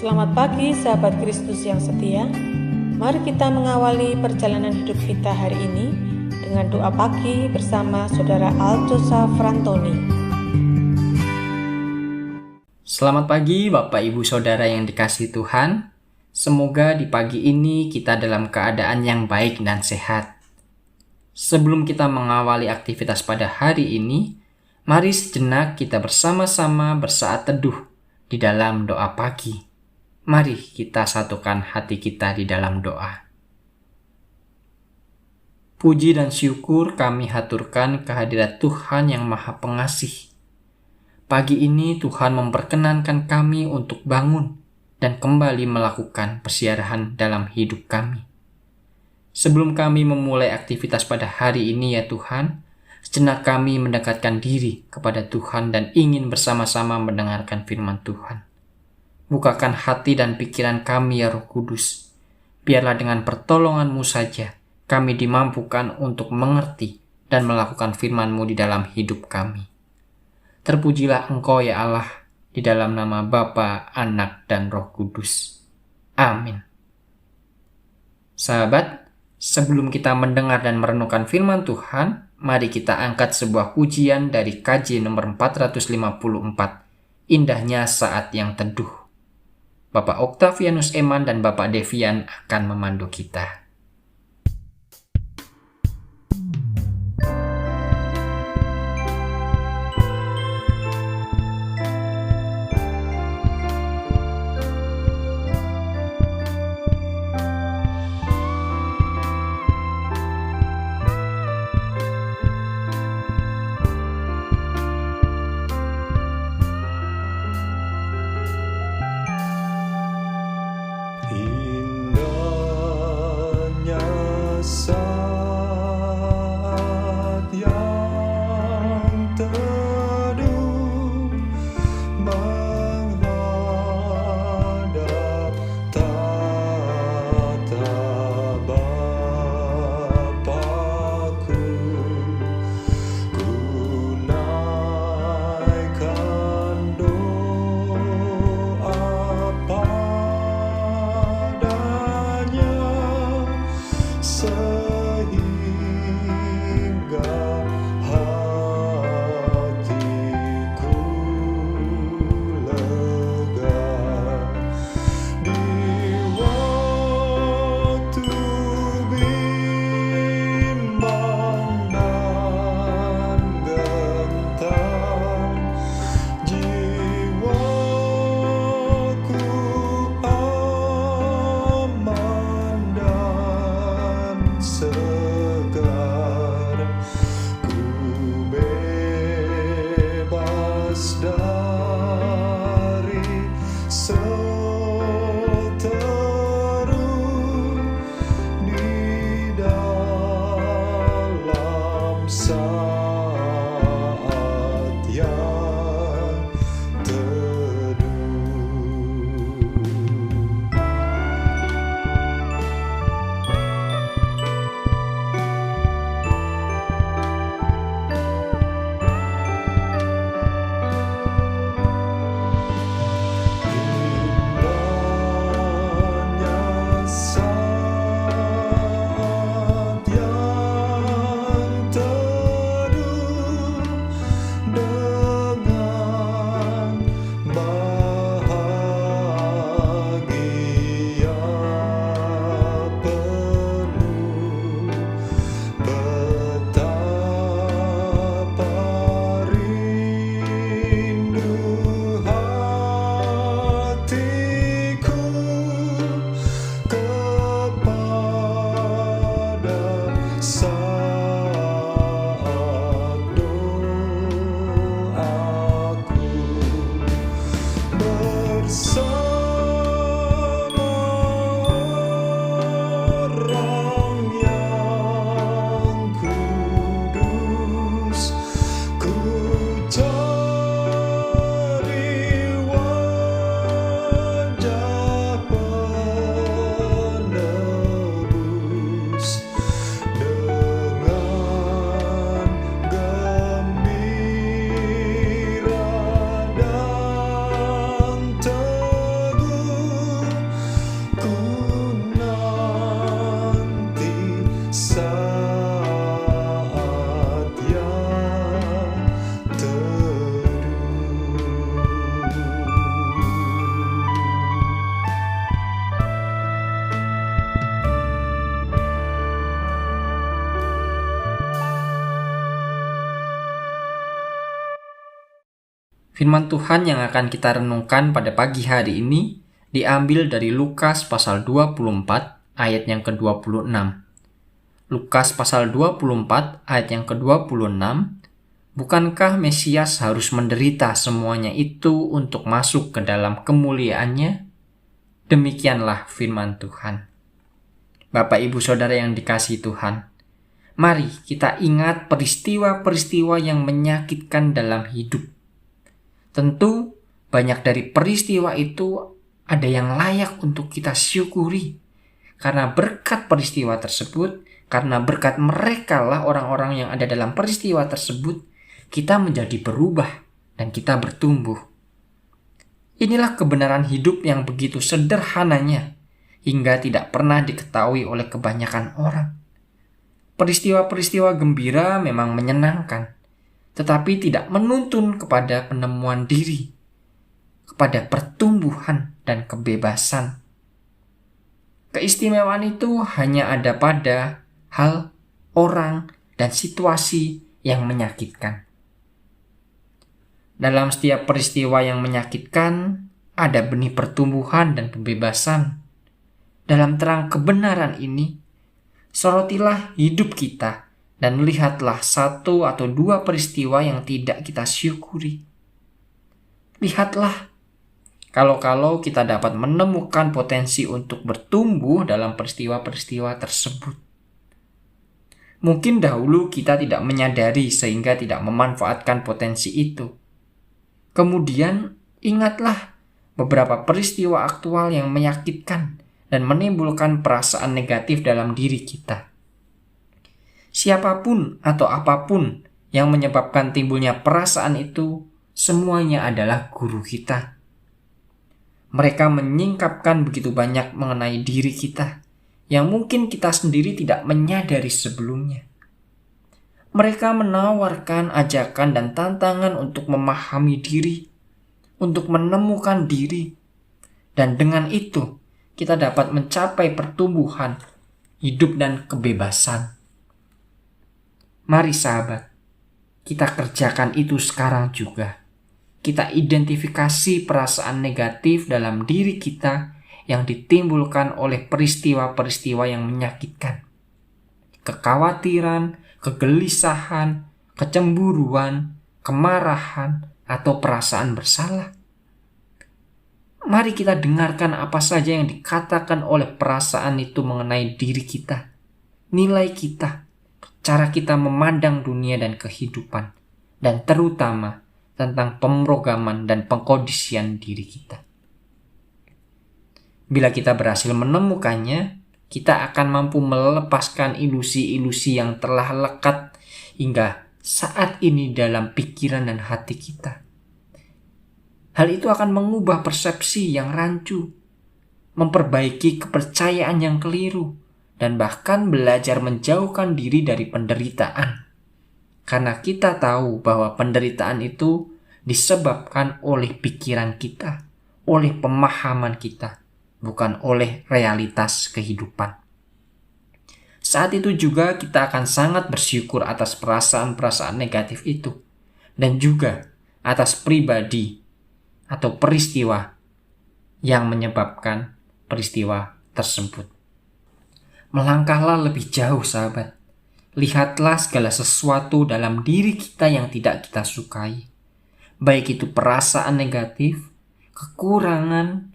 Selamat pagi sahabat Kristus yang setia. Mari kita mengawali perjalanan hidup kita hari ini dengan doa pagi bersama Saudara Aljosa Frantoni. Selamat pagi Bapak Ibu Saudara yang dikasihi Tuhan. Semoga di pagi ini kita dalam keadaan yang baik dan sehat. Sebelum kita mengawali aktivitas pada hari ini, mari sejenak kita bersama-sama bersaat teduh di dalam doa pagi. Mari kita satukan hati kita di dalam doa. Puji dan syukur kami haturkan kehadirat Tuhan yang Maha Pengasih. Pagi ini Tuhan memperkenankan kami untuk bangun dan kembali melakukan persiarahan dalam hidup kami. Sebelum kami memulai aktivitas pada hari ini ya Tuhan, sejenak kami mendekatkan diri kepada Tuhan dan ingin bersama-sama mendengarkan firman Tuhan. Bukakan hati dan pikiran kami ya Roh Kudus. Biarlah dengan pertolongan-Mu saja kami dimampukan untuk mengerti dan melakukan firman-Mu di dalam hidup kami. Terpujilah Engkau ya Allah, di dalam nama Bapa, Anak, dan Roh Kudus. Amin. Sahabat, sebelum kita mendengar dan merenungkan firman Tuhan, mari kita angkat sebuah pujian dari KJ nomor 454, Indahnya Saat yang Teduh. Bapak Octavianus Eman dan Bapak Devian akan memandu kita. Firman Tuhan yang akan kita renungkan pada pagi hari ini diambil dari Lukas pasal 24 ayat yang ke-26. Lukas pasal 24 ayat yang ke-26, bukankah Mesias harus menderita semuanya itu untuk masuk ke dalam kemuliaannya? Demikianlah firman Tuhan. Bapak, Ibu, Saudara yang dikasihi Tuhan, mari kita ingat peristiwa-peristiwa yang menyakitkan dalam hidup. Tentu banyak dari peristiwa itu ada yang layak untuk kita syukuri. Karena berkat peristiwa tersebut, karena berkat mereka lah orang-orang yang ada dalam peristiwa tersebut, kita menjadi berubah dan kita bertumbuh. Inilah kebenaran hidup yang begitu sederhananya, hingga tidak pernah diketahui oleh kebanyakan orang. Peristiwa-peristiwa gembira memang menyenangkan, tetapi tidak menuntun kepada penemuan diri, kepada pertumbuhan dan kebebasan. Keistimewaan itu hanya ada pada hal, orang, dan situasi yang menyakitkan. Dalam setiap peristiwa yang menyakitkan, ada benih pertumbuhan dan pembebasan. Dalam terang kebenaran ini, sorotilah hidup kita dan lihatlah satu atau dua peristiwa yang tidak kita syukuri. Lihatlah, kalau kita dapat menemukan potensi untuk bertumbuh dalam peristiwa-peristiwa tersebut. Mungkin dahulu kita tidak menyadari sehingga tidak memanfaatkan potensi itu. Kemudian ingatlah beberapa peristiwa aktual yang menyakitkan dan menimbulkan perasaan negatif dalam diri kita. Siapapun atau apapun yang menyebabkan timbulnya perasaan itu, semuanya adalah guru kita. Mereka menyingkapkan begitu banyak mengenai diri kita, yang mungkin kita sendiri tidak menyadari sebelumnya. Mereka menawarkan ajakan dan tantangan untuk memahami diri, untuk menemukan diri, dan dengan itu kita dapat mencapai pertumbuhan, hidup, dan kebebasan. Mari sahabat, kita kerjakan itu sekarang juga. Kita identifikasi perasaan negatif dalam diri kita yang ditimbulkan oleh peristiwa-peristiwa yang menyakitkan. Kekhawatiran, kegelisahan, kecemburuan, kemarahan, atau perasaan bersalah. Mari kita dengarkan apa saja yang dikatakan oleh perasaan itu mengenai diri kita, nilai kita, cara kita memandang dunia dan kehidupan, dan terutama tentang pemrograman dan pengkondisian diri kita. Bila kita berhasil menemukannya, kita akan mampu melepaskan ilusi-ilusi yang telah lekat hingga saat ini dalam pikiran dan hati kita. Hal itu akan mengubah persepsi yang rancu, memperbaiki kepercayaan yang keliru, dan bahkan belajar menjauhkan diri dari penderitaan. Karena kita tahu bahwa penderitaan itu disebabkan oleh pikiran kita, oleh pemahaman kita, bukan oleh realitas kehidupan. Saat itu juga kita akan sangat bersyukur atas perasaan-perasaan negatif itu, dan juga atas pribadi atau peristiwa yang menyebabkan peristiwa tersebut. Melangkahlah lebih jauh, sahabat. Lihatlah segala sesuatu dalam diri kita yang tidak kita sukai, baik itu perasaan negatif, kekurangan,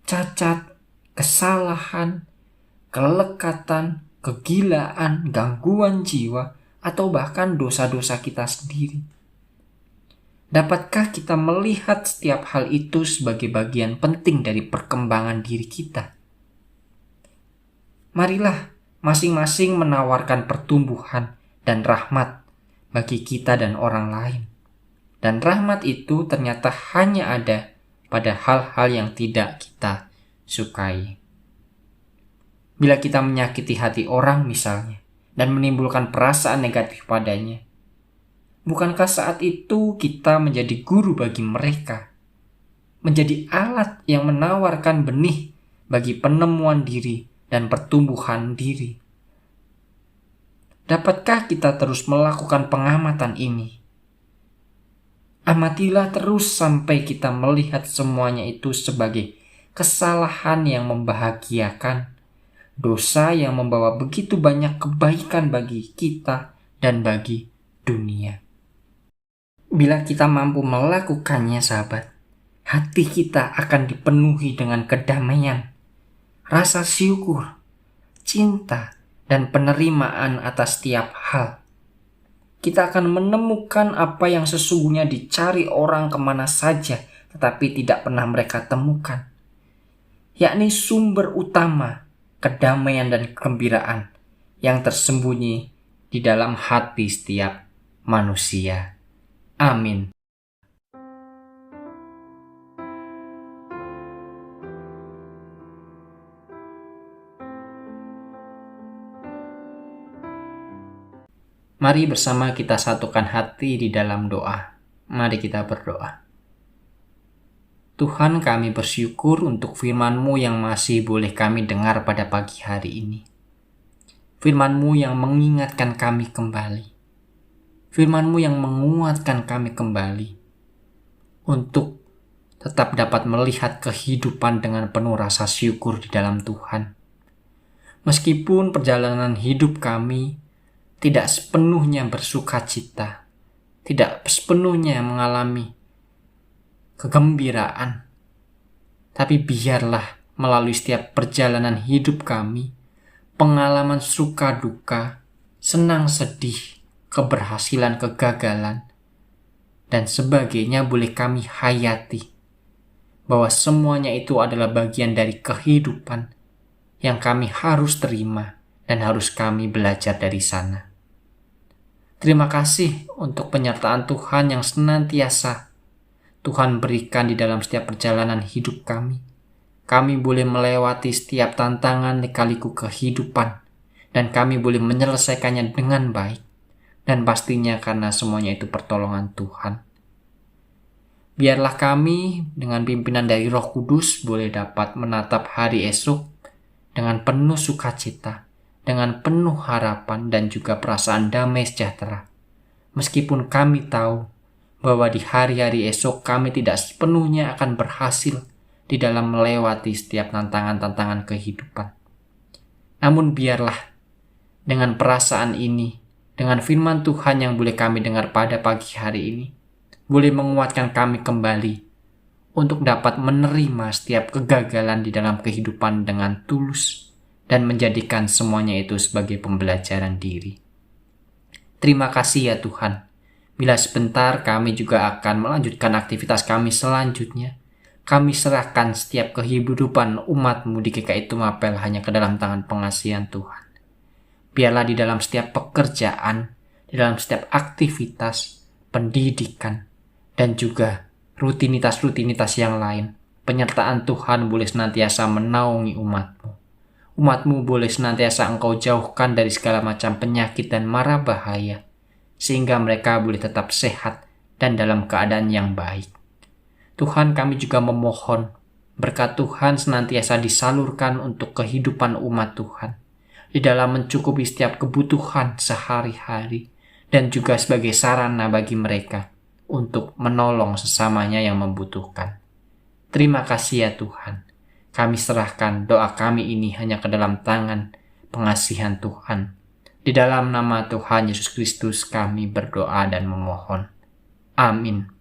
cacat, kesalahan, kelekatan, kegilaan, gangguan jiwa, atau bahkan dosa-dosa kita sendiri. Dapatkah kita melihat setiap hal itu sebagai bagian penting dari perkembangan diri kita? Marilah masing-masing menawarkan pertumbuhan dan rahmat bagi kita dan orang lain. Dan rahmat itu ternyata hanya ada pada hal-hal yang tidak kita sukai. Bila kita menyakiti hati orang misalnya, dan menimbulkan perasaan negatif padanya, bukankah saat itu kita menjadi guru bagi mereka? Menjadi alat yang menawarkan benih bagi penemuan diri dan pertumbuhan diri. Dapatkah kita terus melakukan pengamatan ini? Amatilah terus sampai kita melihat semuanya itu sebagai kesalahan yang membahagiakan, dosa yang membawa begitu banyak kebaikan bagi kita dan bagi dunia. Bila kita mampu melakukannya, sahabat, hati kita akan dipenuhi dengan kedamaian, rasa syukur, cinta, dan penerimaan atas setiap hal. Kita akan menemukan apa yang sesungguhnya dicari orang kemana saja, tetapi tidak pernah mereka temukan, yakni sumber utama kedamaian dan kegembiraan yang tersembunyi di dalam hati setiap manusia. Amin. Mari bersama kita satukan hati di dalam doa. Mari kita berdoa. Tuhan, kami bersyukur untuk firman-Mu yang masih boleh kami dengar pada pagi hari ini. Firman-Mu yang mengingatkan kami kembali. Firman-Mu yang menguatkan kami kembali untuk tetap dapat melihat kehidupan dengan penuh rasa syukur di dalam Tuhan. Meskipun perjalanan hidup kami tidak sepenuhnya bersukacita, tidak sepenuhnya mengalami kegembiraan, tapi biarlah melalui setiap perjalanan hidup kami, pengalaman suka duka, senang sedih, keberhasilan kegagalan, dan sebagainya boleh kami hayati, bahwa semuanya itu adalah bagian dari kehidupan yang kami harus terima dan harus kami belajar dari sana. Terima kasih untuk penyertaan Tuhan yang senantiasa Tuhan berikan di dalam setiap perjalanan hidup kami. Kami boleh melewati setiap tantangan lika-liku kehidupan, dan kami boleh menyelesaikannya dengan baik. Dan pastinya karena semuanya itu pertolongan Tuhan. Biarlah kami dengan pimpinan dari Roh Kudus boleh dapat menatap hari esok dengan penuh sukacita, dengan penuh harapan dan juga perasaan damai sejahtera. Meskipun kami tahu bahwa di hari-hari esok kami tidak sepenuhnya akan berhasil di dalam melewati setiap tantangan-tantangan kehidupan. Namun biarlah dengan perasaan ini, dengan firman Tuhan yang boleh kami dengar pada pagi hari ini, boleh menguatkan kami kembali untuk dapat menerima setiap kegagalan di dalam kehidupan dengan tulus dan menjadikan semuanya itu sebagai pembelajaran diri. Terima kasih ya Tuhan. Bila sebentar kami juga akan melanjutkan aktivitas kami selanjutnya, kami serahkan setiap kehidupan umat-Mu di GKI Tumapel hanya ke dalam tangan pengasihan Tuhan. Biarlah di dalam setiap pekerjaan, di dalam setiap aktivitas, pendidikan, dan juga rutinitas-rutinitas yang lain, penyertaan Tuhan boleh senantiasa menaungi umat-Mu. Umat-Mu boleh senantiasa Engkau jauhkan dari segala macam penyakit dan mara bahaya, sehingga mereka boleh tetap sehat dan dalam keadaan yang baik. Tuhan, kami juga memohon berkat Tuhan senantiasa disalurkan untuk kehidupan umat Tuhan, di dalam mencukupi setiap kebutuhan sehari-hari, dan juga sebagai sarana bagi mereka untuk menolong sesamanya yang membutuhkan. Terima kasih ya Tuhan. Kami serahkan doa kami ini hanya ke dalam tangan pengasihan Tuhan. Di dalam nama Tuhan Yesus Kristus kami berdoa dan memohon. Amin.